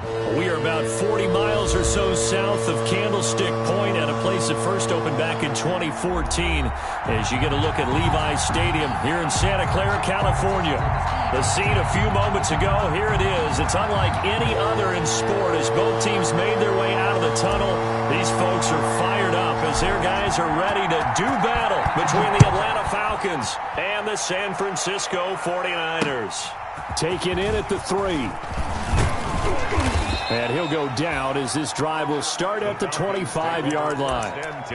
We are about 40 miles or so south of Candlestick Point at a place that first opened back in 2014 as you get a look at Levi's Stadium here in Santa Clara, California. The scene a few moments ago, here it is. It's unlike any other in sport as both teams made their way out of the tunnel. These folks are fired up as their guys are ready to do battle between the Atlanta Falcons and the San Francisco 49ers. Taken in at the 3. And he'll go down as this drive will start at the 25-yard line. 10-10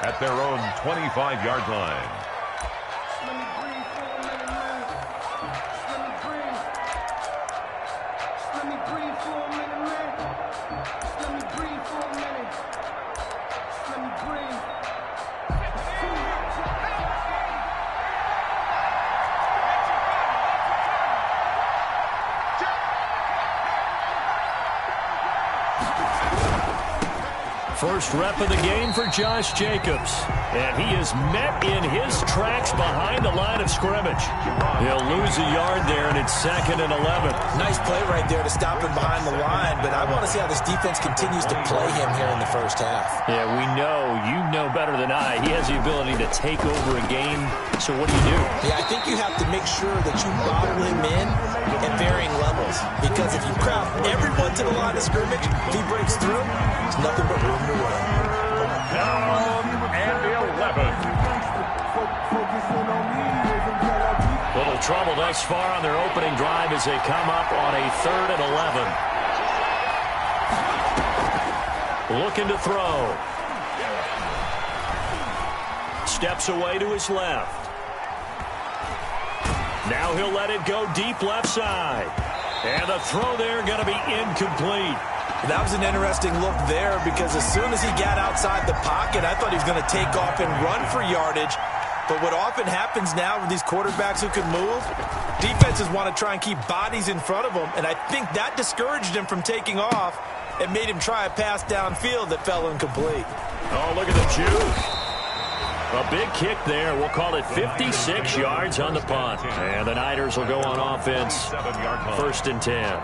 at their own 25-yard line. First rep of the game for Josh Jacobs. And he is met in his tracks behind the line of scrimmage. He'll lose a yard there, and it's 2nd and 11. Nice play right there to stop him behind the line, but I want to see how this defense continues to play him here in the first half. Yeah, we know. You know better than I. He has the ability to take over a game. So what do you do? Yeah, I think you have to make sure that you bottle him in at varying levels. Because if you crowd everyone to the line of scrimmage, if he breaks through, there's nothing but room to run. Down and 11. Little trouble thus far on their opening drive as they come up on a 3rd and 11. Looking to throw. Steps away to his left. Now he'll let it go deep left side. And the throw there going to be incomplete. That was an interesting look there because as soon as he got outside the pocket, I thought he was going to take off and run for yardage. But what often happens now with these quarterbacks who can move, defenses want to try and keep bodies in front of them, and I think that discouraged him from taking off and made him try a pass downfield that fell incomplete. Oh, look at the juke. A big kick there. We'll call it 56 yards on the punt. And the Niners will go on offense. 1st and 10.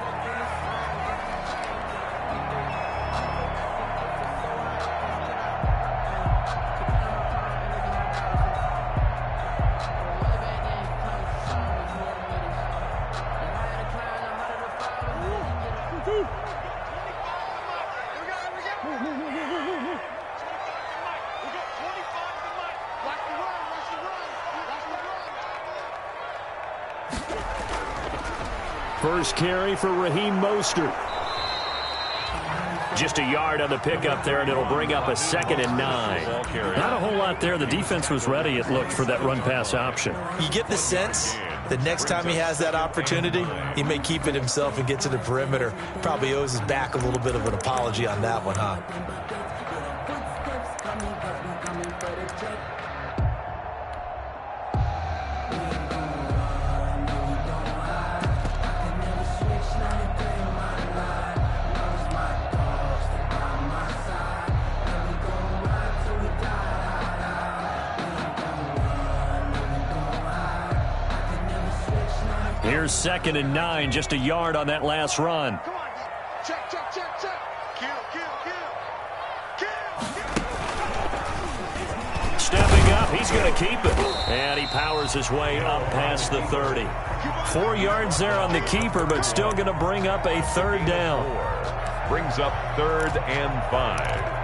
First carry for Raheem Mostert. Just a yard on the pickup there, and it'll bring up a 2nd and 9. Not a whole lot there. The defense was ready, it looked, for that run-pass option. You get the sense that next time he has that opportunity, he may keep it himself and get to the perimeter. Probably owes his back a little bit of an apology on that one, huh? Here's 2nd and 9, just a yard on that last run. Come on. Check. Kill. Stepping up, he's going to keep it. And he powers his way up past the 30. 4 yards there on the keeper, but still going to bring up a 3rd down. Brings up 3rd and 5.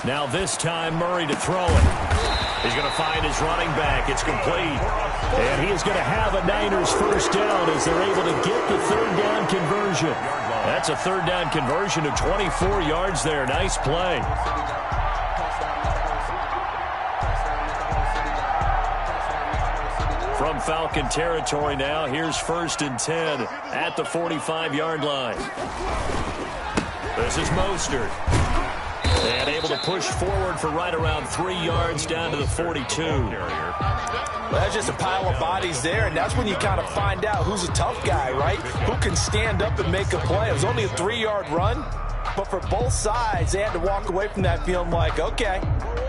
Now this time Murray to throw it. He's going to find his running back. It's complete. And he is going to have a Niners 1st down as they're able to get the 3rd down conversion. That's a 3rd down conversion of 24 yards there. Nice play. From Falcon territory now, here's 1st and 10 at the 45-yard line. This is Mostert. And able to push forward for right around 3 yards down to the 42. Well, that's just a pile of bodies there, and that's when you kind of find out who's a tough guy, right? Who can stand up and make a play. It was only a 3-yard run, but for both sides, they had to walk away from that feeling like, okay,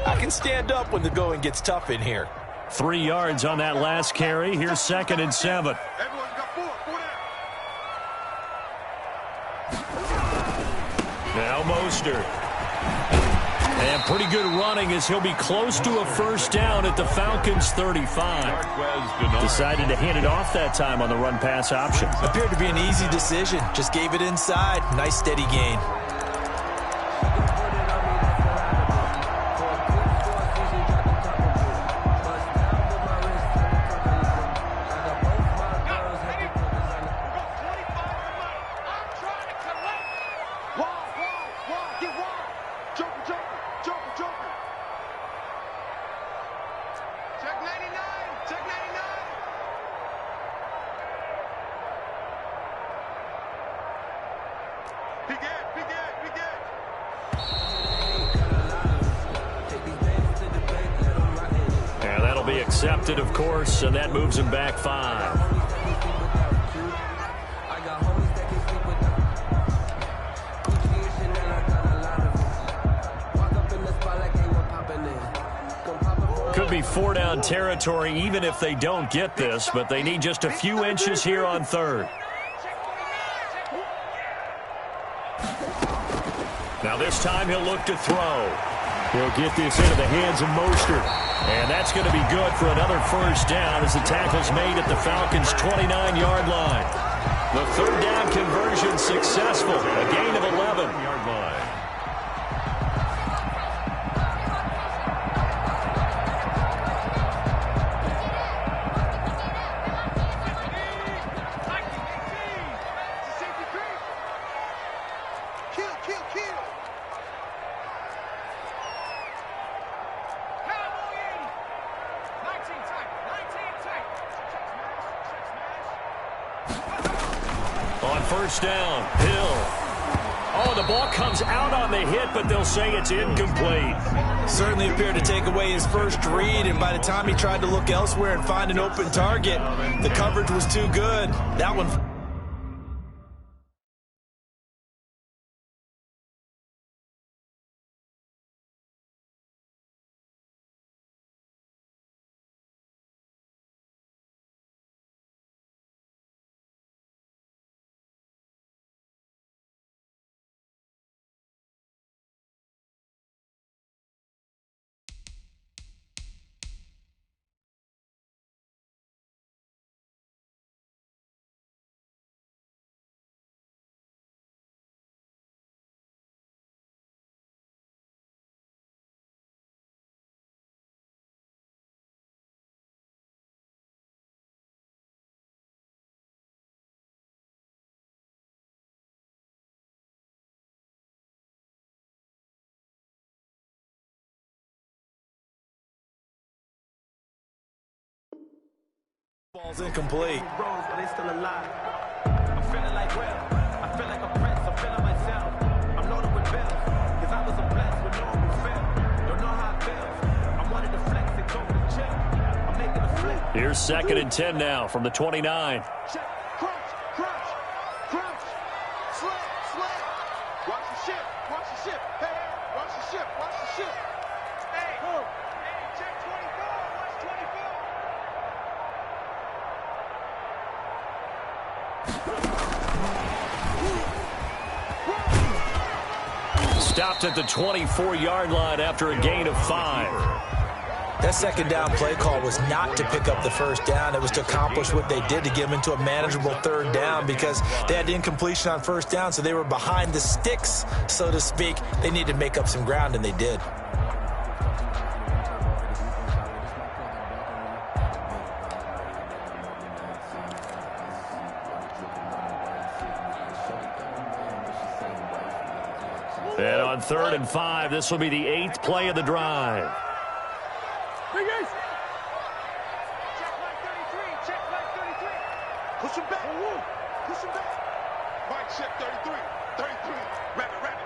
I can stand up when the going gets tough in here. 3 yards on that last carry. Here's 2nd and 7. Everyone's got 4. 4 down. Now Mostert. And pretty good running as he'll be close to a first down at the Falcons' 35. Decided to hand it off that time on the run-pass option. Appeared to be an easy decision. Just gave it inside. Nice steady gain. And that'll be accepted, of course, and that moves him back 5. Could be 4-down territory even if they don't get this, but they need just a few inches here on 3rd. Now this time he'll look to throw. He'll get this into the hands of Mostert. And that's going to be good for another first down as the tackle's made at the Falcons' 29-yard line. The 3rd down conversion successful. A gain of 11. On first down, Hill. Oh, the ball comes out on the hit, but they'll say it's incomplete. Certainly appeared to take away his first read, and by the time he tried to look elsewhere and find an open target, the coverage was too good. That one... Ball's incomplete. But they still alive. I'm feeling like well. I feel like a prince. I'm feeling myself. I'm loaded with bills. Cause I was a blessed with no one will fail. Don't know how it feels. I wanted to flex and go to chill. I'm making a flip. Here's 2nd and 10 now from the 29. Check. Crunch. Crunch. Crunch. Slam. Slam. Watch the ship. Watch the ship. Hey, watch the ship. Watch the ship. Hey. Hey, check 24. Watch 24. Stopped at the 24-yard line after a gain of 5. That 2nd down play call was not to pick up the first down. It was to accomplish what they did, to get them into a manageable 3rd down, because they had incompletion on first down, so they were behind the sticks, so to speak. They needed to make up some ground, and they did. And on 3rd and 5, this will be the 8th play of the drive. Check like 33. Check like 33. Push him back. Push him back. Mike, check 33. 33. Rabbit.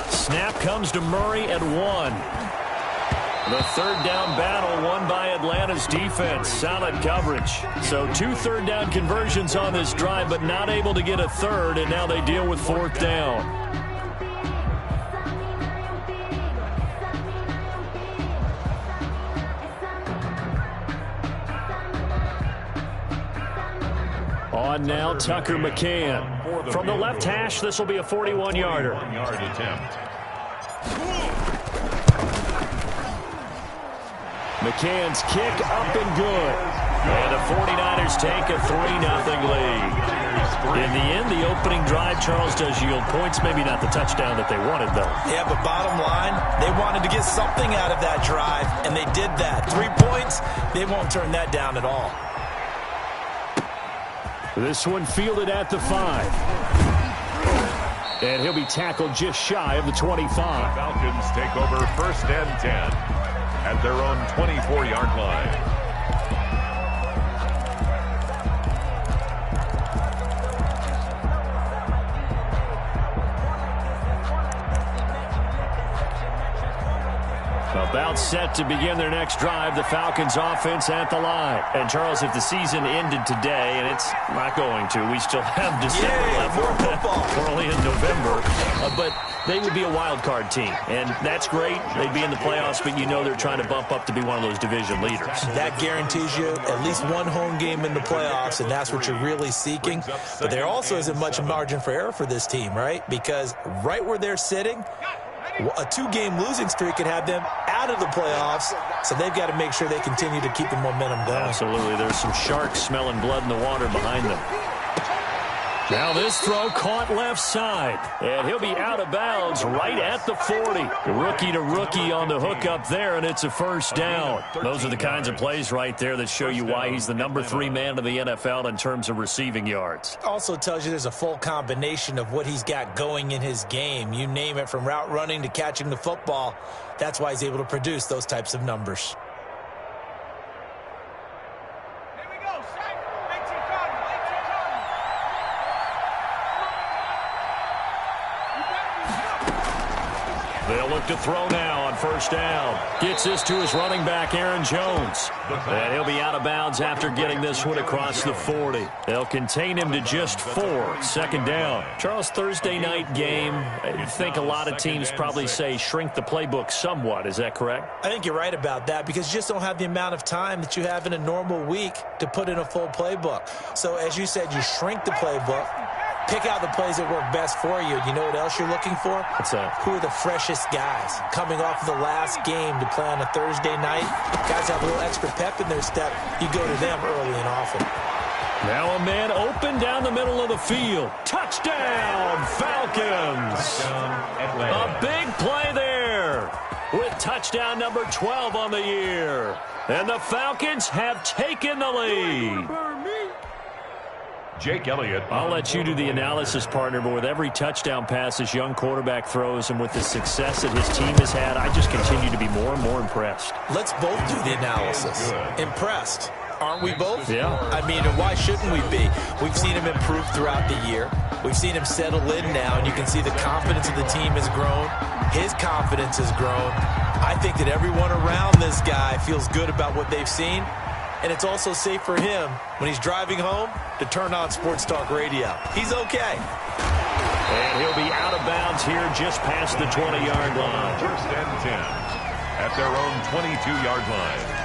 Snap comes to Murray at 1. The third down battle won by Atlanta's defense. Solid coverage. So 2 third-down conversions on this drive, but not able to get a third, and now they deal with 4th down. On now, Tucker McCann. From the left hash, this will be a 41-yarder. Yard attempt. McCann's kick up and good. And the 49ers take a 3-0 lead. In the end, the opening drive, Charles, does yield points. Maybe not the touchdown that they wanted, though. Yeah, but bottom line, they wanted to get something out of that drive, and they did that. 3 points, they won't turn that down at all. This one fielded at the 5. And he'll be tackled just shy of the 25. The Falcons take over 1st and 10 at their own 24-yard line. About set to begin their next drive, the Falcons offense at the line. And Charles, if the season ended today, and it's not going to, we still have December left. More football. We're only in November, but they would be a wild card team, and that's great. They'd be in the playoffs, but you know they're trying to bump up to be one of those division leaders. That guarantees you at least one home game in the playoffs, and that's what you're really seeking. But there also isn't much margin for error for this team, right? Because right where they're sitting, a 2-game losing streak could have them out of the playoffs, so they've got to make sure they continue to keep the momentum going. Absolutely. There's some sharks smelling blood in the water behind them. Now this throw caught left side, and he'll be out of bounds right at the 40. Rookie to rookie on the hook up there, and it's a 1st down. Those are the kinds of plays right there that show you why he's the number 3 man in the NFL in terms of receiving yards. Also tells you there's a full combination of what he's got going in his game. You name it, from route running to catching the football. That's why he's able to produce those types of numbers. They'll look to throw now on 1st down. Gets this to his running back, Aaron Jones. And he'll be out of bounds after getting this one across the 40. They'll contain him to just 4. 2nd down. Charles, Thursday night game, I think a lot of teams probably say shrink the playbook somewhat. Is that correct? I think you're right about that, because you just don't have the amount of time that you have in a normal week to put in a full playbook. So as you said, you shrink the playbook. Pick out the plays that work best for you. You know what else you're looking for? What's that? Who are the freshest guys coming off of the last game to play on a Thursday night? Guys have a little extra pep in their step. You go to them early and often. Now a man open down the middle of the field. Touchdown, Falcons! A big play there with touchdown number 12 on the year. And the Falcons have taken the lead. Jake Elliott. I'll let you do the analysis, partner, but with every touchdown pass this young quarterback throws and with the success that his team has had, I just continue to be more and more impressed. Let's both do the analysis. Impressed. Aren't we both? Yeah. I mean, and why shouldn't we be? We've seen him improve throughout the year. We've seen him settle in now, and you can see the confidence of the team has grown. His confidence has grown. I think that everyone around this guy feels good about what they've seen. And it's also safe for him when he's driving home to turn on Sports Talk Radio. He's okay. And he'll be out of bounds here just past the 20-yard line. 1st and 10 at their own 22-yard line.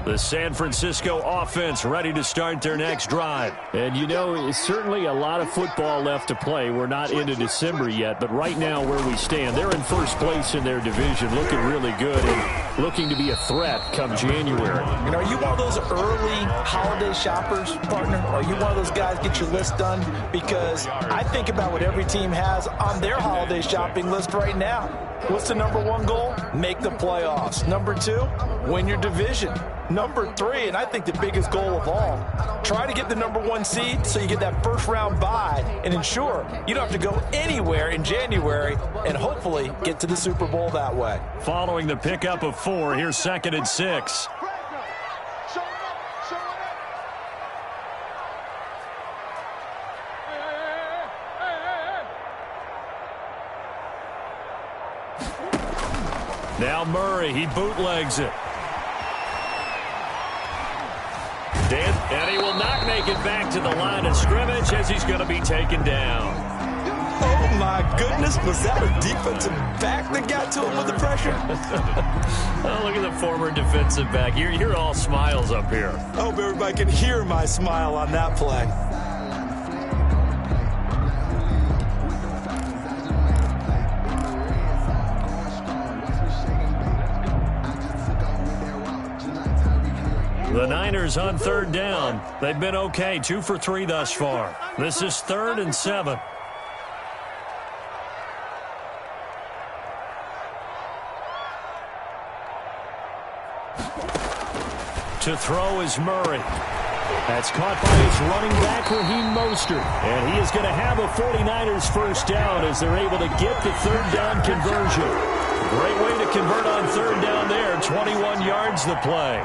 The San Francisco offense ready to start their next drive. And, you know, it's certainly a lot of football left to play. We're not into December yet, but right now where we stand, they're in first place in their division, looking really good and looking to be a threat come January. And are you one of those early holiday shoppers, partner? Are you one of those guys get your list done? Because I think about what every team has on their holiday shopping list right now. What's the number one goal? Make the playoffs. Number two, win your division. Number three, and I think the biggest goal of all, try to get the number one seed so you get that first round bye and ensure you don't have to go anywhere in January and hopefully get to the Super Bowl that way. Following the pickup of 4, here's 2nd and 6. Now Murray, he bootlegs it. And he will not make it back to the line of scrimmage as he's going to be taken down. Oh, my goodness. Was that a defensive back that got to him with the pressure? Oh, look at the former defensive back. You're all smiles up here. I hope everybody can hear my smile on that play. The Niners on 3rd down. They've been okay, 2 for 3 thus far. This is 3rd and 7. To throw is Murray. That's caught by his running back, Raheem Mostert. And he is going to have a 49ers first down as they're able to get the 3rd down conversion. Great way to convert on 3rd down there. 21 yards the play.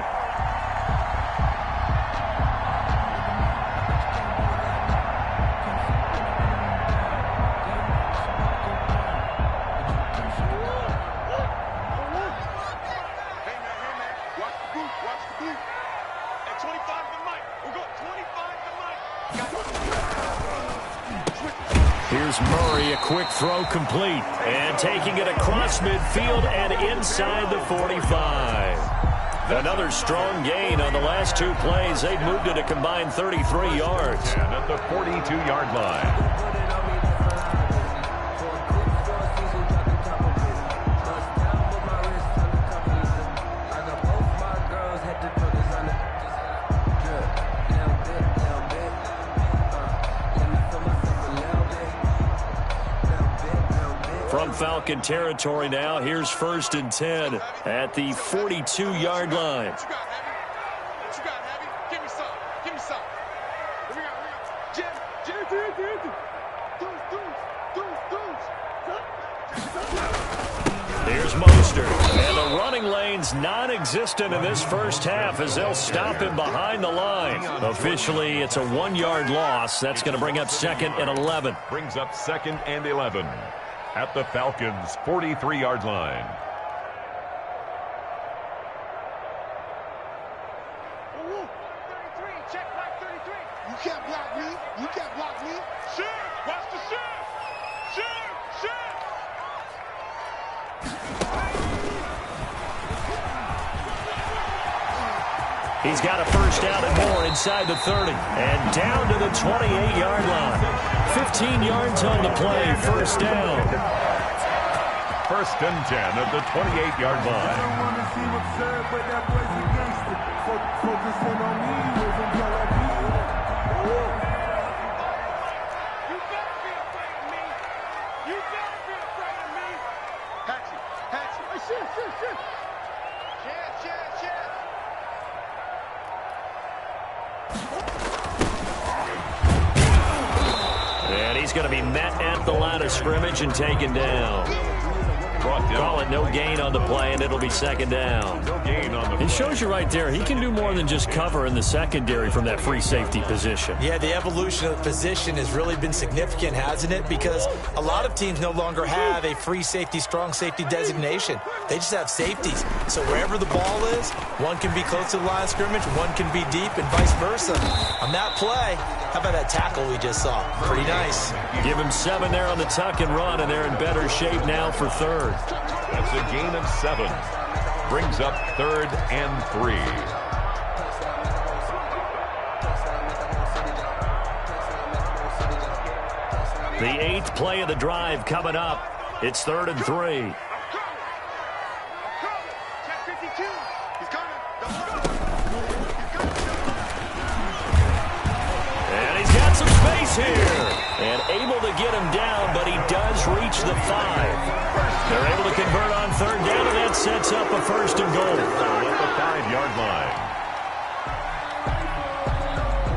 Here's Murray, a quick throw complete. And taking it across midfield and inside the 45. Another strong gain on the last 2 plays. They've moved it a combined 33 yards. And at the 42-yard line. From Falcon territory now, here's 1st and 10 at the 42-yard line. What you got, Heavy? Give me some. Give me some. Here we go. Jim. Here's Mostert. And the running lane's non-existent in this first half as they'll stop him behind the line. Officially, it's a 1-yard loss. That's going to bring up 2nd and 11. Brings up 2nd and 11 at the Falcons' 43-yard line. Check right 33. You can't block me. You can't block me. Shoot. Watch the shoot. Shoot. He's got a first down and more inside the 30. And down to the 28-yard line. 15 yards on the play, first down. 1st and 10 at the 28-yard line. You better be afraid of me. You better be afraid of me. Hatchet. Hey, shit. Chance. And he's going to be met at the line of scrimmage and taken down. Call it no gain on the play, and it'll be 2nd down. No gain on the play. It shows you right there, he can do more than just cover in the secondary from that free safety position. Yeah, the evolution of the position has really been significant, hasn't it? Because a lot of teams no longer have a free safety, strong safety designation. They just have safeties. So wherever the ball is, one can be close to the line of scrimmage, one can be deep, and vice versa. On that play, how about that tackle we just saw? Pretty nice. Give him 7 there on the tuck and run, and they're in better shape now for 3rd. That's a gain of 7. Brings up 3rd and 3. The 8th play of the drive coming up. It's 3rd and 3. Check 52. He's coming. And he's got some space here. And able to get him down, but he does reach the 5. They're able to convert on 3rd down, and that sets up a 1st and goal. At the 5-yard line.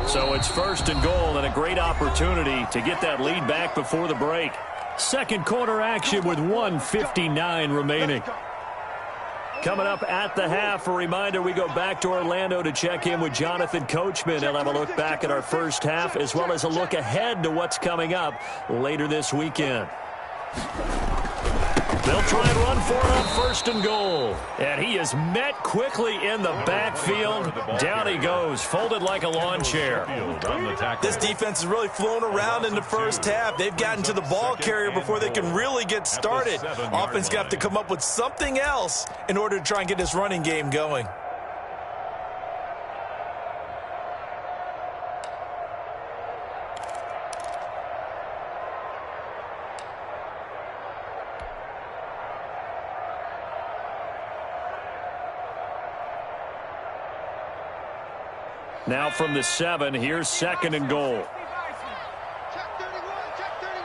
So it's 1st and goal, and a great opportunity to get that lead back before the break. Second quarter action with 1:59 remaining. Coming up at the half, a reminder, we go back to Orlando to check in with Jonathan Coachman. He'll have a look back at our first half, as well as a look ahead to what's coming up later this weekend. They'll try and run for it on 1st and goal. And he is met quickly in the backfield. Down he goes, folded like a lawn chair. This defense is really flown around in the first half. They've gotten to the ball carrier before they can really get started. Offense got to come up with something else in order to try and get this running game going. Now from the 7, here's 2nd and goal. Check 31. Check 31.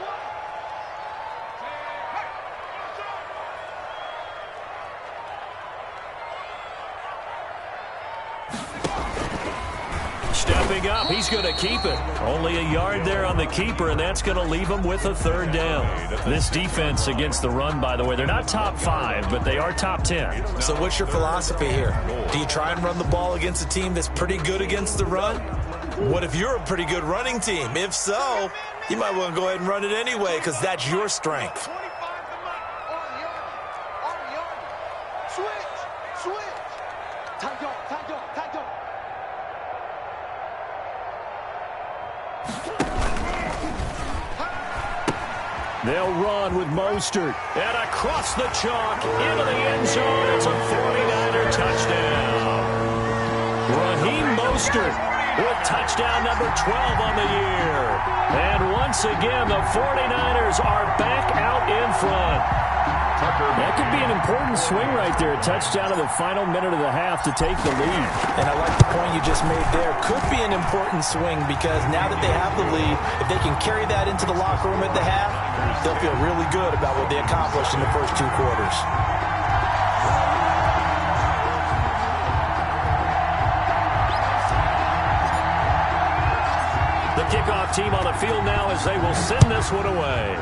Stepping up, he's going to keep it. Only a yard there on the keeper, and that's going to leave him with a 3rd down. This defense against the run, by the way, they're not top 5, but they are top 10. So what's your philosophy here? Do you try and run the ball against a team that's pretty good against the run? What if you're a pretty good running team? If so, you might want to go ahead and run it anyway because that's your strength. 25 on the yard. Switch. Time up. They'll run with Mostert. And across the chalk, into the end zone. It's a 49er touchdown. Raheem Mostert with touchdown number 12 on the year. And once again, the 49ers are back out in front. That could be an important swing right there. A touchdown in the final minute of the half to take the lead. And I like the point you just made there. Could be an important swing because now that they have the lead, if they can carry that into the locker room at the half, they'll feel really good about what they accomplished in the first 2 quarters. The kickoff team on the field now as they will send this one away.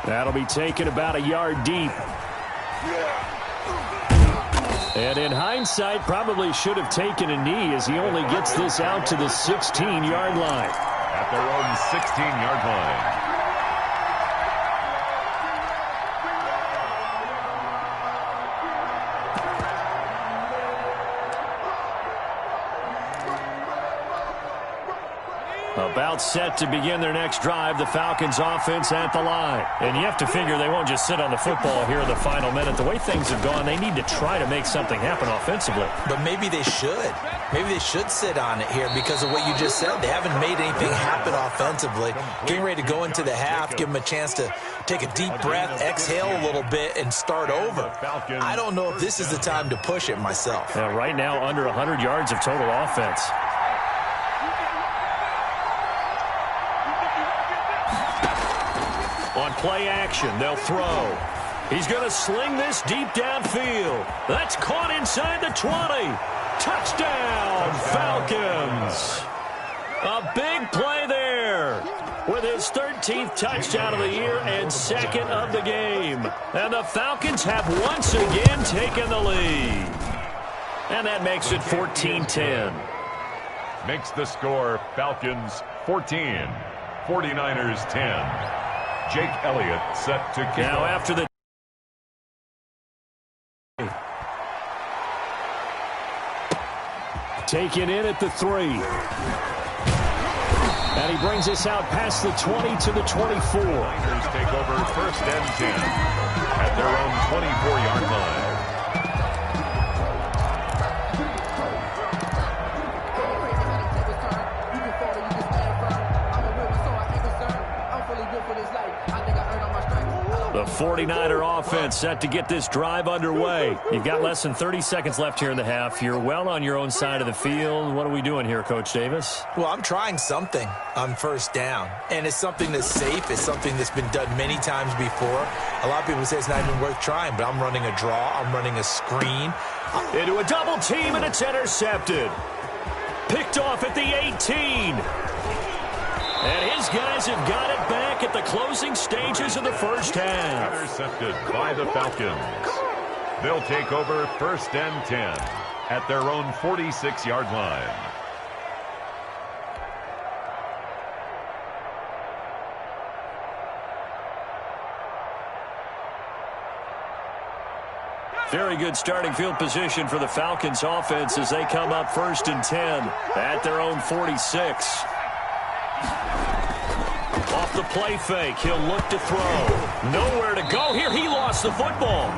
That'll be taken about a yard deep. And in hindsight, probably should have taken a knee as he only gets this out to the 16-yard line. At their own 16-yard line. About set to begin their next drive, the Falcons offense at the line. And you have to figure they won't just sit on the football here in the final minute. The way things have gone, they need to try to make something happen offensively. But maybe they should. Maybe they should sit on it here because of what you just said. They haven't made anything happen offensively. Getting ready to go into the half, give them a chance to take a deep breath, exhale a little bit, and start over. I don't know if this is the time to push it myself. Yeah, right now, under 100 yards of total offense. On play action, they'll throw. He's going to sling this deep downfield. That's caught inside the 20. Touchdown, Falcons. A big play there with his 13th touchdown of the year and 2nd of the game. And the Falcons have once again taken the lead. And that makes it 14-10. Makes the score Falcons 14, 49ers 10. Jake Elliott set to kick now off. after the taken in at the 3. And he brings us out past the 20 to the 24. Niners take over 1st and 10 at their own 24-yard line. 49er offense set to get this drive underway. You've got less than 30 seconds left here in the half. You're well on your own side of the field. What are we doing here, Coach Davis? Well, I'm trying something on first down, and it's something that's safe. It's something that's been done many times before. A lot of people say it's not even worth trying, but I'm running a draw. I'm running a screen. Into a double team, and it's intercepted. Picked off at the 18. And his guys have got it back at the closing stages of the first half. Intercepted by the Falcons. They'll take over 1st and 10 at their own 46-yard line. Very good starting field position for the Falcons offense as they come up 1st and 10 at their own 46. Off the play fake, he'll look to throw. Nowhere to go here. He lost the football.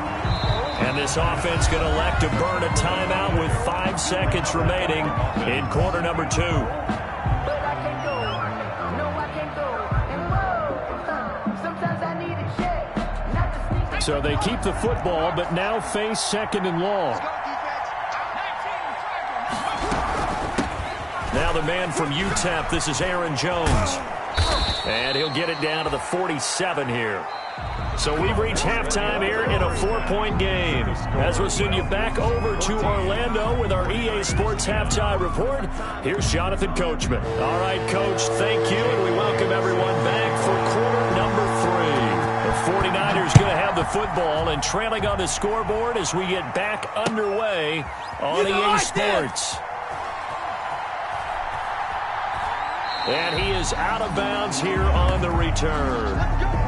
And this offense going to elect to burn a timeout with 5 seconds remaining in quarter number 2. So they keep the football, but now face 2nd and long. Now the man from UTEP, this is Aaron Jones. And he'll get it down to the 47 here. So we've reached halftime here in a 4-point game. As we'll send you back over to Orlando with our EA Sports Halftime Report, here's Jonathan Coachman. All right, Coach, thank you, and we welcome everyone back for quarter number 3. The 49ers going to have the football and trailing on the scoreboard as we get back underway on EA Sports. And he is out of bounds here on the return.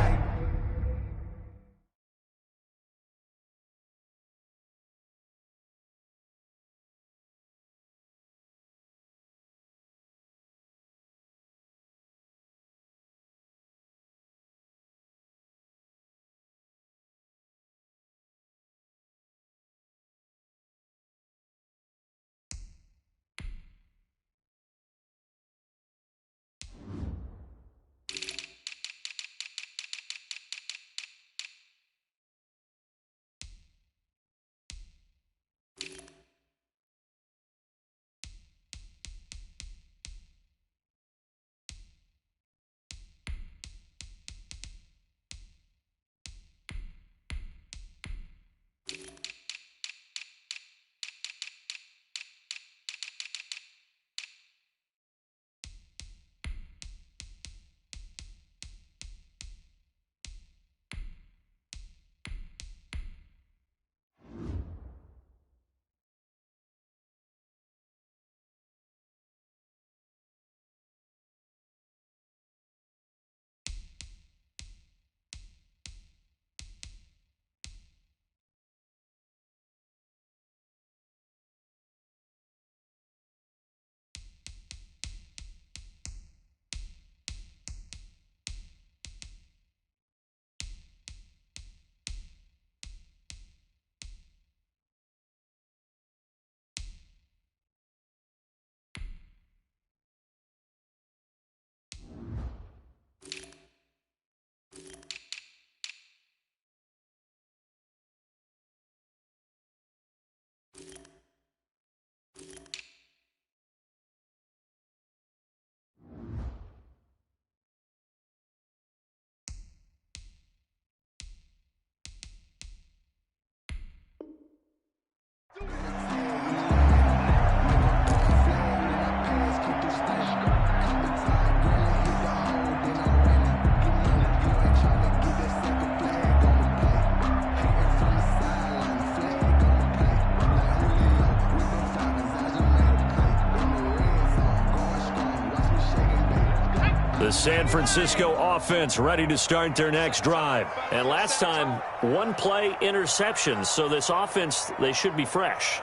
The San Francisco offense ready to start their next drive. And last time, 1-play interceptions. So this offense, they should be fresh.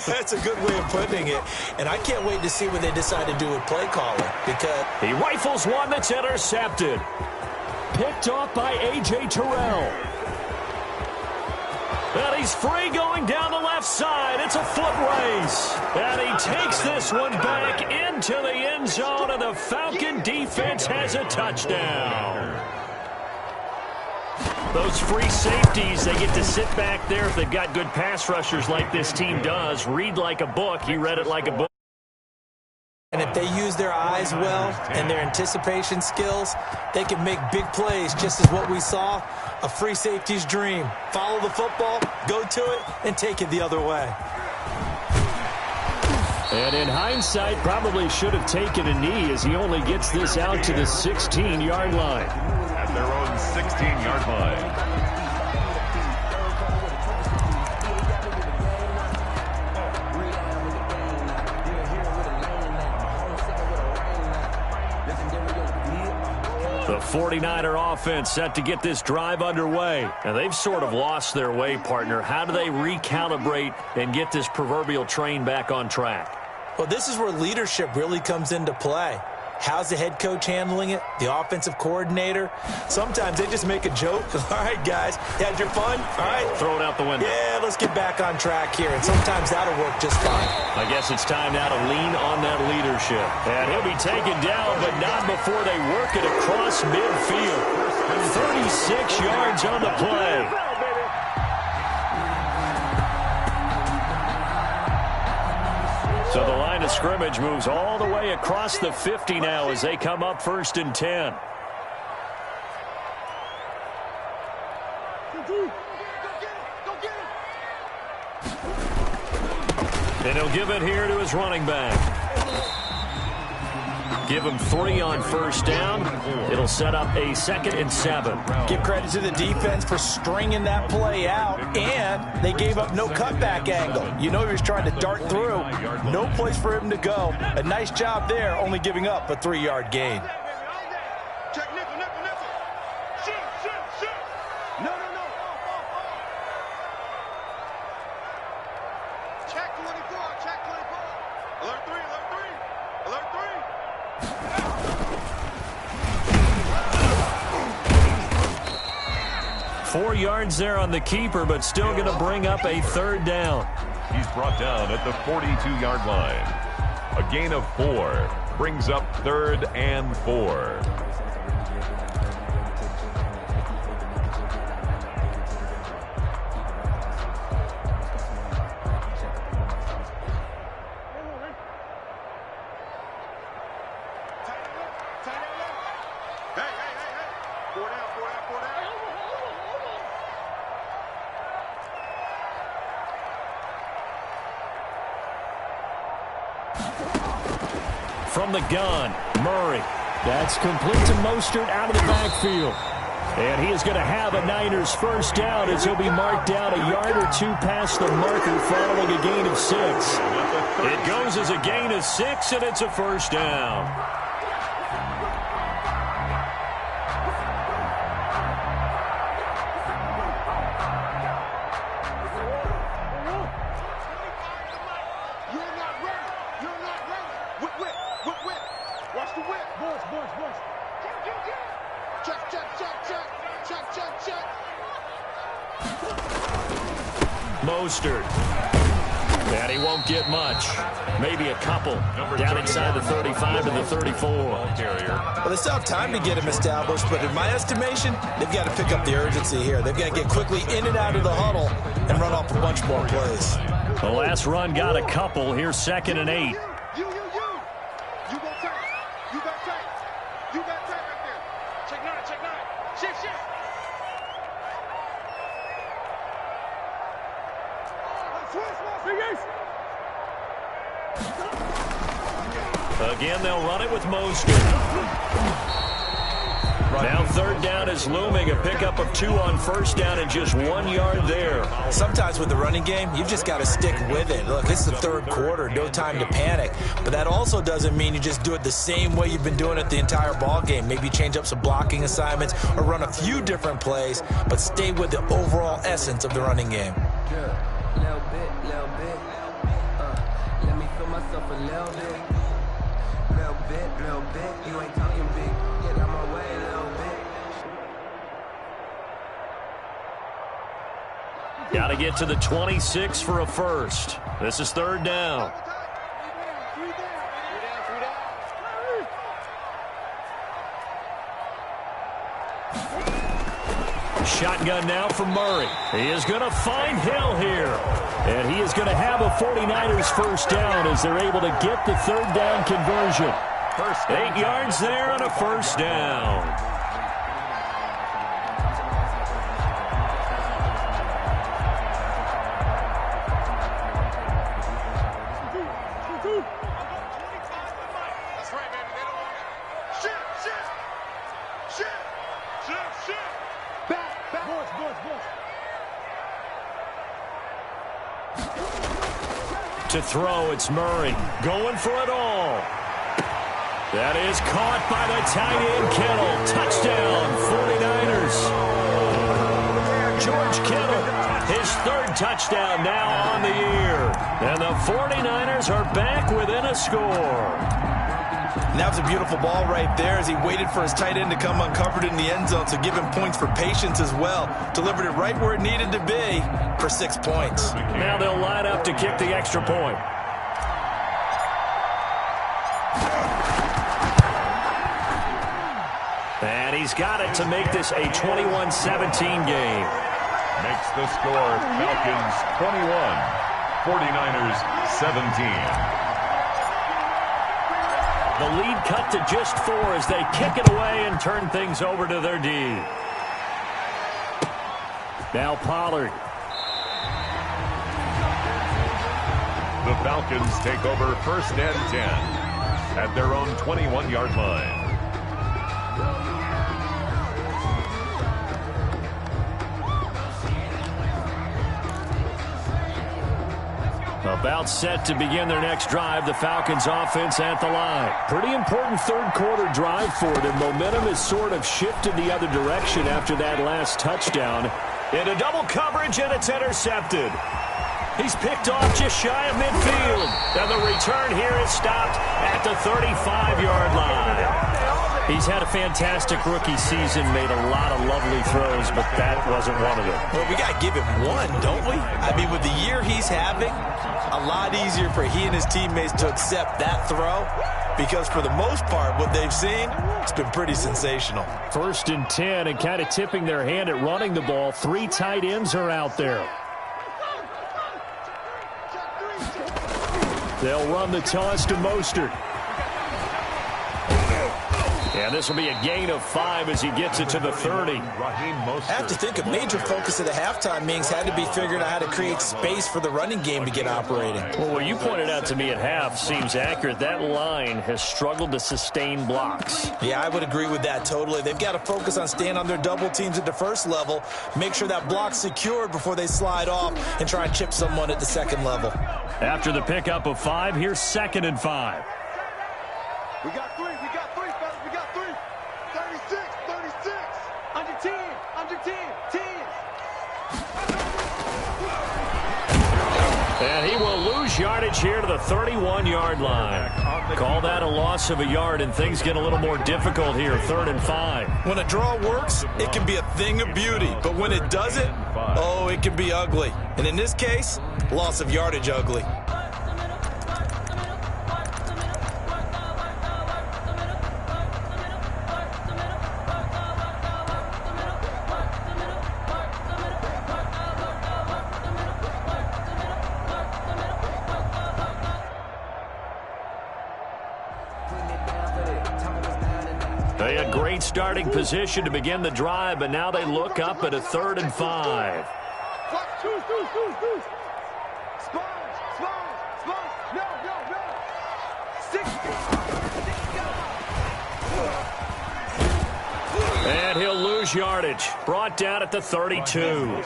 That's a good way of putting it. And I can't wait to see what they decide to do with play calling. Because he rifles one that's intercepted. Picked off by A.J. Terrell. And he's free going down the left side. It's a foot race. And he takes this one back into the end zone, and the Falcon defense has a touchdown. Those free safeties, they get to sit back there if they've got good pass rushers like this team does. Read like a book. He read it like a book. And if they use their eyes well and their anticipation skills, they can make big plays, just as what we saw, a free safety's dream. Follow the football, go to it, and take it the other way. And in hindsight, probably should have taken a knee as he only gets this out to the 16-yard line. At their own 16-yard line. The 49er offense set to get this drive underway. And they've sort of lost their way, partner. How do they recalibrate and get this proverbial train back on track? Well, this is where leadership really comes into play. How's the head coach handling it? The offensive coordinator? Sometimes they just make a joke. All right, guys, had your fun? All right. Throw it out the window. Yeah, let's get back on track here. And sometimes that'll work just fine. I guess it's time now to lean on that leadership. And he'll be taken down, but not before they work it across midfield. 36 yards on the play. So the line of scrimmage moves all the way across the 50 now as they come up 1st and 10. And he'll give it here to his running back. Give him 3 on 1st down. It'll set up a 2nd and 7. Give credit to the defense for stringing that play out, and they gave up no cutback angle. You know he was trying to dart through. No place for him to go. A nice job there, only giving up a 3-yard gain. Check nickel, nickel, nickel. Shoot. No. Check 24. Alert 3. 4 yards there on the keeper, but still going to bring up a 3rd down. He's brought down at the 42-yard line. A gain of 4 brings up 3rd and 4. From the gun, Murray. That's complete to Mostert out of the backfield. And he is going to have a Niners 1st down as he'll be marked down a yard or 2 past the marker following a gain of 6. It goes as a gain of 6, and it's a 1st down. Mostert. And he won't get much. Maybe a couple. Down inside the 35 to the 34. Well, they still have time to get him established, but in my estimation, they've got to pick up the urgency here. They've got to get quickly in and out of the huddle and run off a bunch more plays. The last run got a couple. Here's 2nd and 8. You go tight. You got tight. You got tight right there. Check 9. Shift. Again, they'll run it with Mostert. Now 3rd down is looming. A pickup of 2 on 1st down and just 1 yard there. Sometimes with the running game, you've just got to stick with it. Look, it's the 3rd quarter, no time to panic. But that also doesn't mean you just do it the same way you've been doing it the entire ball game. Maybe change up some blocking assignments or run a few different plays, but stay with the overall essence of the running game. Little bit. Let me feel myself a little bit. Little bit. You ain't talking big. Get out my way a little bit. Got to get to the 26 for a 1st. This is 3rd down. shotgun now from Murray. He is going to find Hill here. And he is going to have a 49ers first down as they're able to get the third down conversion. 8 yards there on a first down. To throw, it's Murray going for it all. That is caught by the tight end Kittle. Touchdown, 49ers. George Kittle, his third touchdown now on the year. And the 49ers are back within a score. And that was a beautiful ball right there as he waited for his tight end to come uncovered in the end zone, so give him points for patience as well. Delivered it right where it needed to be for 6 points. Now they'll line up to kick the extra point. And he's got it to make this a 21-17 game. Makes the score Falcons 21, 49ers 17. The lead cut to just 4 as they kick it away and turn things over to their D. Now Pollard. The Falcons take over first and 10 at their own 21-yard line. About set to begin their next drive, the Falcons offense at the line. Pretty important third quarter drive for them. Momentum has sort of shifted the other direction after that last touchdown. Into double coverage, and it's intercepted. He's picked off just shy of midfield. And the return here is stopped at the 35-yard line. He's had a fantastic rookie season, made a lot of lovely throws, but that wasn't one of them. Well, we got to give him one, don't we? I mean, with the year he's having, a lot easier for he and his teammates to accept that throw because for the most part, what they've seen, it's been pretty sensational. 1st and 10 and kind of tipping their hand at running the ball. 3 tight ends are out there. They'll run the toss to Mostert. And this will be a gain of 5 as he gets it to the 30. I have to think a major focus of the halftime meetings had to be figuring out how to create space for the running game to get operating. Well, what you pointed out to me at half seems accurate. That line has struggled to sustain blocks. Yeah, I would agree with that totally. They've got to focus on staying on their double teams at the first level, make sure that block's secured before they slide off and try and chip someone at the second level. After the pickup of 5, here's 2nd and 5. We got 3, fellas, we got 3. 36. Under 10, 10. And he will lose yardage here to the 31-yard line. Call that a loss of a yard, and things get a little more difficult here, 3rd and 5. When a draw works, it can be a thing of beauty. But when it doesn't, oh, it can be ugly. And in this case, loss of yardage ugly. They had great starting position to begin the drive, but now they look up at a 3rd and 5. And he'll lose yardage. Brought down at the 32.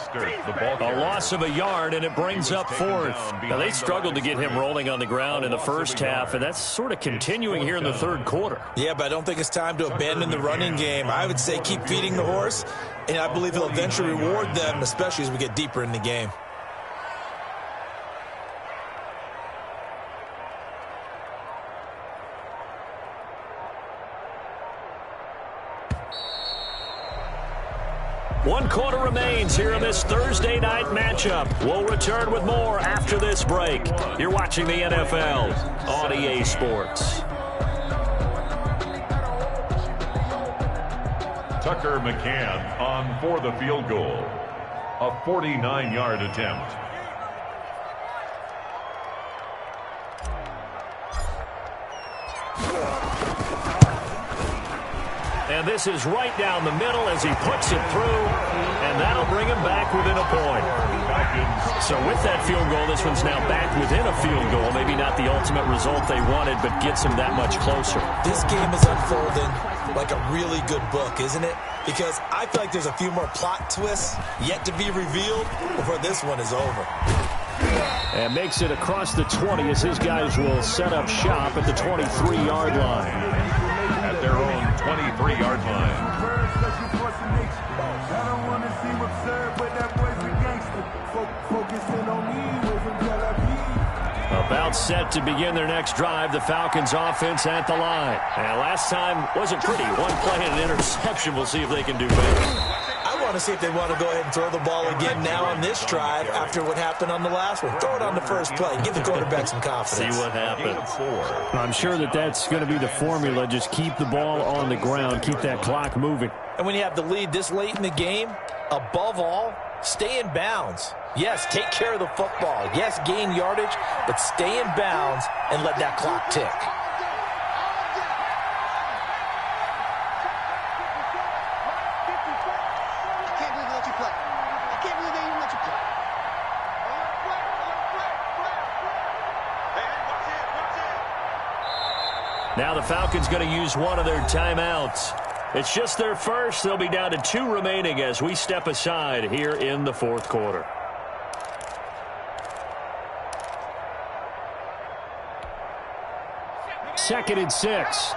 A loss of a yard, and it brings up 4th. Now, they struggled to get him rolling on the ground in the first half, and that's sort of continuing here in the third quarter. Yeah, but I don't think it's time to abandon the running game. I would say keep feeding the horse, and I believe he'll eventually reward them, especially as we get deeper in the game. One quarter remains here in this Thursday night matchup. We'll return with more after this break. You're watching the NFL on EA Sports. Tucker McCann on for the field goal. A 49-yard attempt. And this is right down the middle as he puts it through, and that'll bring him back within a point. So with that field goal, this one's now back within a field goal. Maybe not the ultimate result they wanted, but gets him that much closer. This game is unfolding like a really good book, isn't it? Because I feel like there's a few more plot twists yet to be revealed before this one is over. And makes it across the 20 as his guys will set up shop at the 23-yard line. At their own 23-yard line. About set to begin their next drive, the Falcons offense at the line. And last time wasn't pretty. One play and an interception. We'll see if they can do better. I want to see if they want to go ahead and throw the ball again now on this drive after what happened on the last one. Throw it on the first play. Give the quarterback some confidence. See what happens. I'm sure that's going to be the formula. Just keep the ball on the ground. Keep that clock moving. And when you have the lead this late in the game, above all, stay in bounds. Yes, take care of the football. Yes, gain yardage, but stay in bounds and let that clock tick. Now the Falcons going to use one of their timeouts. It's just their first. They'll be down to 2 remaining as we step aside here in the fourth quarter. Second and 6.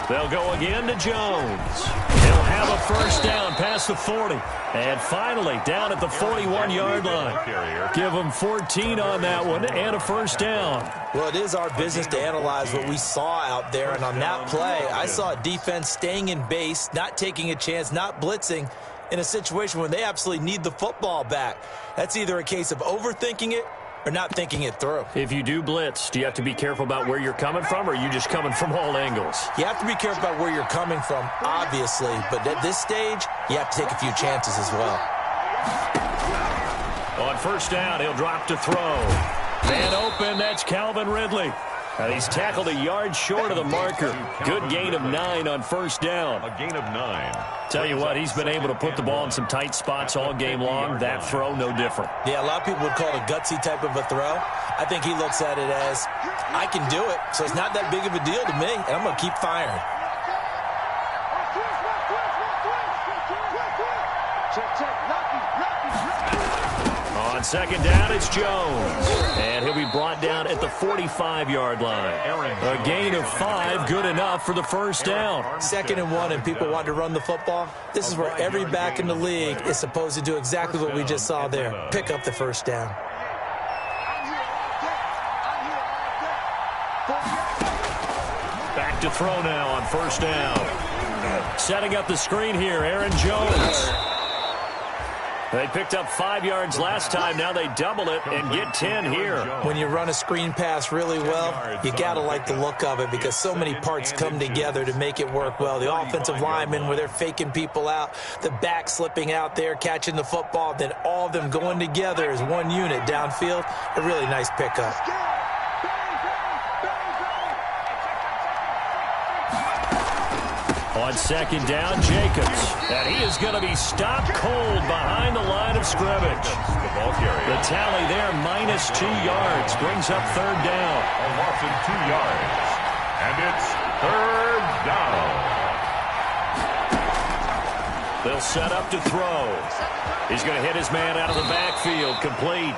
They'll go again to Jones. He'll have a first down past the 40. And finally, down at the 41-yard line. Give them 14 on that one and a first down. Well, it is our business to analyze what we saw out there. And on that play, I saw a defense staying in base, not taking a chance, not blitzing in a situation where they absolutely need the football back. That's either a case of overthinking it or not thinking it through. If you do blitz, do you have to be careful about where you're coming from, or are you just coming from all angles? You have to be careful about where you're coming from, obviously, but at this stage, you have to take a few chances as well. On first down, he'll drop to throw. Man open, that's Calvin Ridley. And he's tackled a yard short of the marker. Good gain of 9 on first down. A gain of 9. Tell you what, he's been able to put the ball in some tight spots all game long. That throw, no different. Yeah, a lot of people would call it a gutsy type of a throw. I think he looks at it as, I can do it, so it's not that big of a deal to me, and I'm going to keep firing. On second down, it's Jones. And he'll be brought down at the 45-yard line. A gain of 5, good enough for the first down. 2nd and 1, and people want to run the football. This is where every back in the league is supposed to do exactly what we just saw there. Pick up the first down. Back to throw now on first down. Setting up the screen here, Aaron Jones. They picked up 5 yards last time. Now they double it and get 10 here. When you run a screen pass really well, you got to like the look of it because so many parts come together to make it work well. The offensive linemen where they're faking people out, the back slipping out there, catching the football, then all of them going together as one unit downfield. A really nice pickup. On second down, Jacobs. And he is going to be stopped cold behind the line of scrimmage. The tally there, -2 yards, brings up third down. A loss of 2 yards. And it's third down. They'll set up to throw. He's going to hit his man out of the backfield, complete.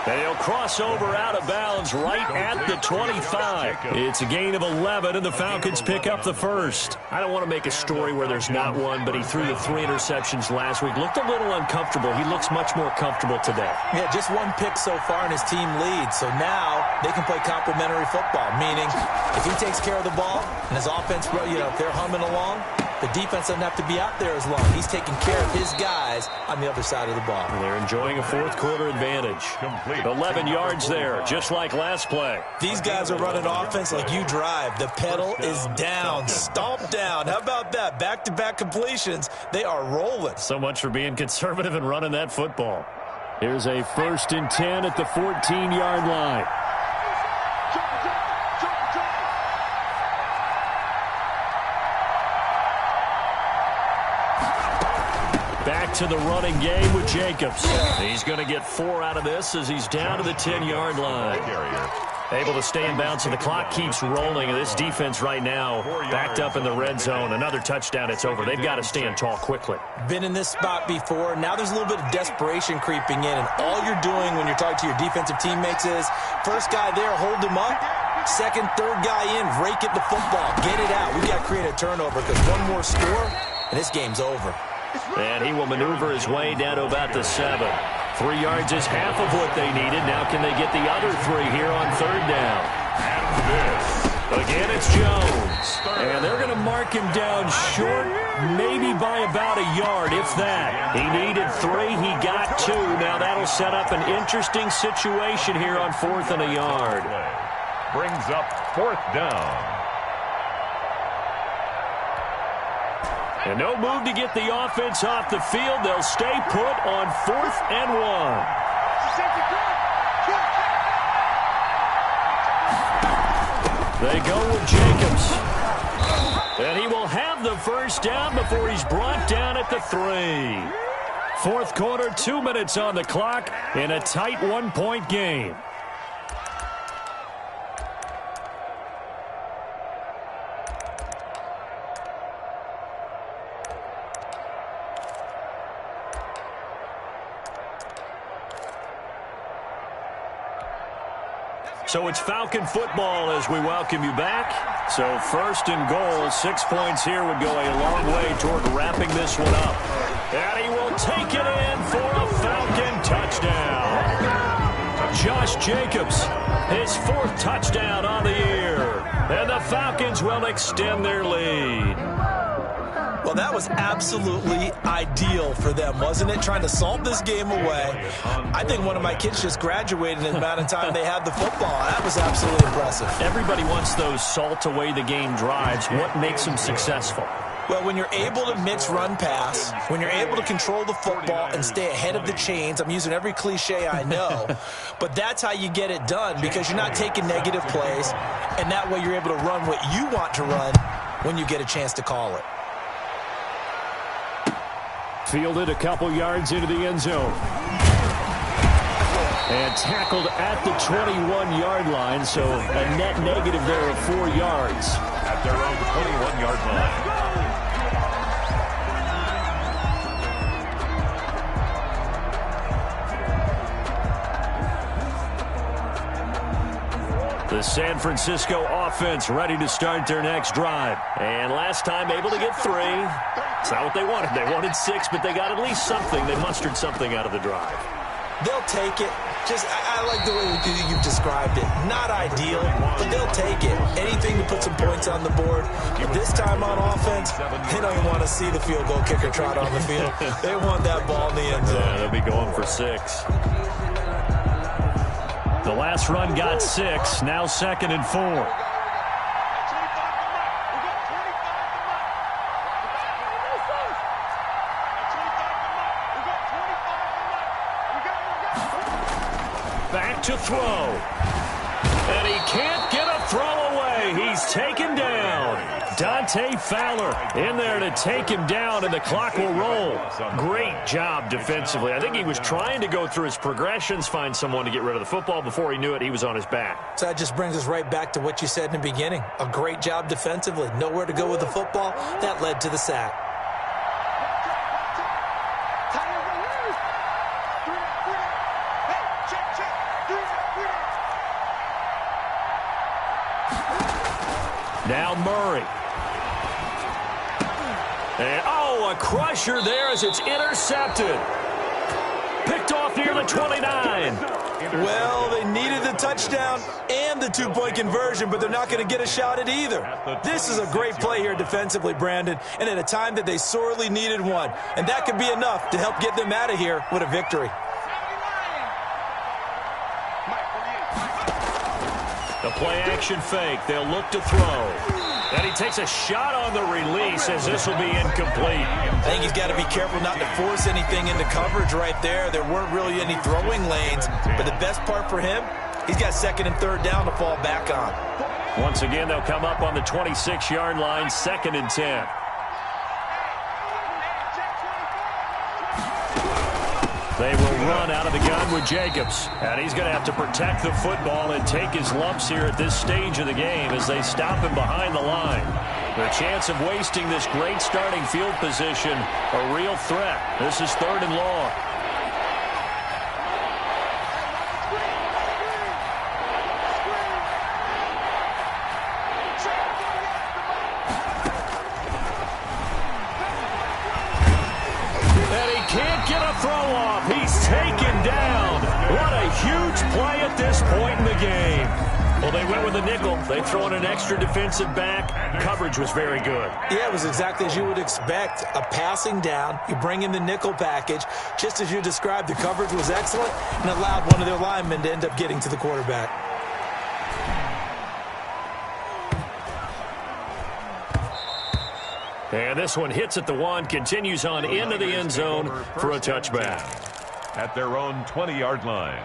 And he'll cross over out of bounds right at the 25. It's a gain of 11, and the Falcons pick up the first. I don't want to make a story where there's not one, but he threw the 3 interceptions last week. Looked a little uncomfortable. He looks much more comfortable today. Yeah, just 1 pick so far, and his team leads. So now they can play complementary football, meaning if he takes care of the ball and his offense, if they're humming along, The defense doesn't have to be out there as long. He's taking care of his guys on the other side of the ball. And they're enjoying a fourth quarter advantage. Complete. 11 yards there, just like last play. These guys are running offense like you drive. The pedal is down, stomp down. How about that? Back-to-back completions. They are rolling. So much for being conservative and running that football. Here's a 1st and 10 at the 14-yard line. Back to the running game with Jacobs. He's going to get 4 out of this as he's down to the 10-yard line. Able to stay in bounds, and the clock keeps rolling. This defense right now backed up in the red zone. Another touchdown, it's over. They've got to stand tall quickly. Been in this spot before. Now there's a little bit of desperation creeping in, and all you're doing when you're talking to your defensive teammates is first guy there, hold him up. Second, third guy in, rake at the football. Get it out. We got to create a turnover because one more score, and this game's over. And he will maneuver his way down to about the 7. 3 yards is half of what they needed. Now can they get the other 3 here on 3rd down? And this. Again, it's Jones. And they're going to mark him down short, maybe by about a yard, if that. He needed 3. He got 2. Now that'll set up an interesting situation here on 4th and a yard. Brings up 4th down. And no move to get the offense off the field. They'll stay put on 4th and 1. They go with Jacobs. And he will have the first down before he's brought down at the 3. 4th quarter, 2 minutes on the clock in a tight 1-point game. So it's Falcon football as we welcome you back. So 1st and goal, 6 points here would go a long way toward wrapping this one up. And he will take it in for a Falcon touchdown. Josh Jacobs, his 4th touchdown on the year. And the Falcons will extend their lead. Well, that was absolutely ideal for them, wasn't it? Trying to salt this game away. I think one of my kids just graduated in the amount of time they had the football. That was absolutely impressive. Everybody wants those salt away the game drives. What makes them successful? Well, when you're able to mix run pass, when you're able to control the football and stay ahead of the chains, I'm using every cliche I know, but that's how you get it done because you're not taking negative plays, and that way you're able to run what you want to run when you get a chance to call it. Fielded a couple yards into the end zone. And tackled at the 21-yard line, so a net negative there of 4 yards. At their own 21-yard line. The San Francisco offense ready to start their next drive. And last time able to get 3. It's not what they wanted. They wanted 6, but they got at least something. They mustered something out of the drive. They'll take it. I like the way you've described it. Not ideal, but they'll take it. Anything to put some points on the board. But this time on offense, they don't even want to see the field goal kicker trot on the field. They want that ball in the end zone. Yeah, they'll be going for 6. The last run got 6. Now 2nd and 4. Back to throw. And he can't get a throw away. He's taken down. Dante Fowler in there to take him down, and the clock will roll. Great job defensively. I think he was trying to go through his progressions, find someone to get rid of the football. Before he knew it, he was on his back. So that just brings us right back to what you said in the beginning. A great job defensively. Nowhere to go with the football. That led to the sack. Now Murray. And, a crusher there as it's intercepted. Picked off near the 29. Well, they needed the touchdown. touchdown and the two-point conversion, but they're not going to get a shot at either. This is a great play here defensively, Brandon, and at a time that they sorely needed one. And that could be enough to help get them out of here with a victory. The play-action fake. They'll look to throw. And he takes a shot on the release as this will be incomplete. I think he's got to be careful not to force anything into coverage right there. There weren't really any throwing lanes. But the best part for him, he's got second and third down to fall back on. Once again, they'll come up on the 26-yard line, 2nd and 10. They will run out of the gun with Jacobs. And he's going to have to protect the football and take his lumps here at this stage of the game as they stop him behind the line. The chance of wasting this great starting field position, a real threat. This is 3rd and long. Can't get a throw off. He's taken down. What a huge play at this point in the game. Well, they went with a nickel. They throw in an extra defensive back. Coverage was very good. Yeah, it was exactly as you would expect. A passing down. You bring in the nickel package. Just as you described, the coverage was excellent and allowed one of their linemen to end up getting to the quarterback. And this one hits at the 1, continues on into the end zone for a touchback. At their own 20-yard line.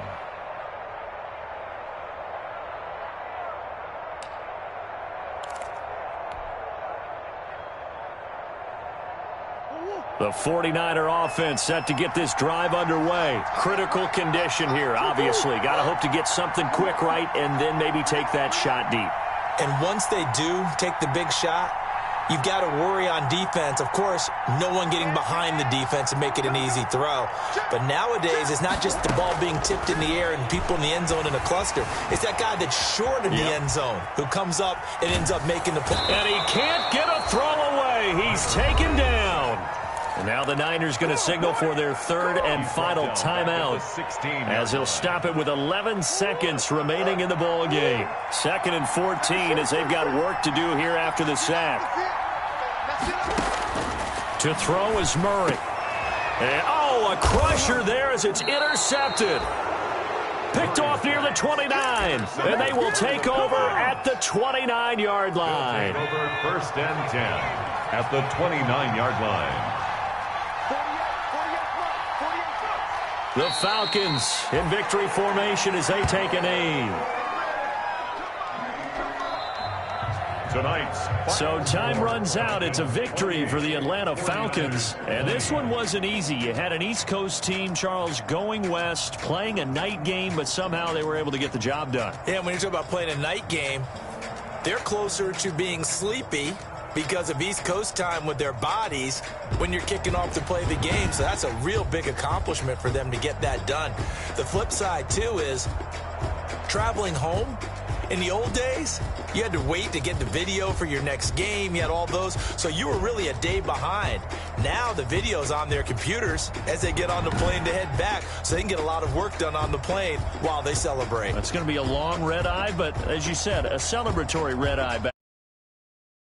The 49er offense set to get this drive underway. Critical condition here, obviously. Got to hope to get something quick right and then maybe take that shot deep. And once they do take the big shot, you've got to worry on defense. Of course, no one getting behind the defense and make it an easy throw. But nowadays, it's not just the ball being tipped in the air and people in the end zone in a cluster. It's that guy that's short of the end zone who comes up and ends up making the play. And he can't get a throw away. He's taken down. And now the Niners going to signal for their 3rd and final timeout as he'll stop it with 11 seconds remaining in the ball game. 2nd and 14 as they've got work to do here after the sack. To throw is Murray. And, a crusher there as it's intercepted. Picked off near the 29. And they will take over at the 29-yard line. Take over 1st and 10 at the 29-yard line. The Falcons in victory formation as they take a knee. So time runs out. It's a victory for the Atlanta Falcons. And this one wasn't easy. You had an East Coast team, Charles, going west, playing a night game, but somehow they were able to get the job done. Yeah, when you talk about playing a night game, they're closer to being sleepy because of East Coast time with their bodies when you're kicking off to play the game. So that's a real big accomplishment for them to get that done. The flip side, too, is traveling home. In the old days, you had to wait to get the video for your next game. You had all those, so you were really a day behind. Now the video's on their computers as they get on the plane to head back, so they can get a lot of work done on the plane while they celebrate. It's going to be a long red eye, but as you said, a celebratory red eye back.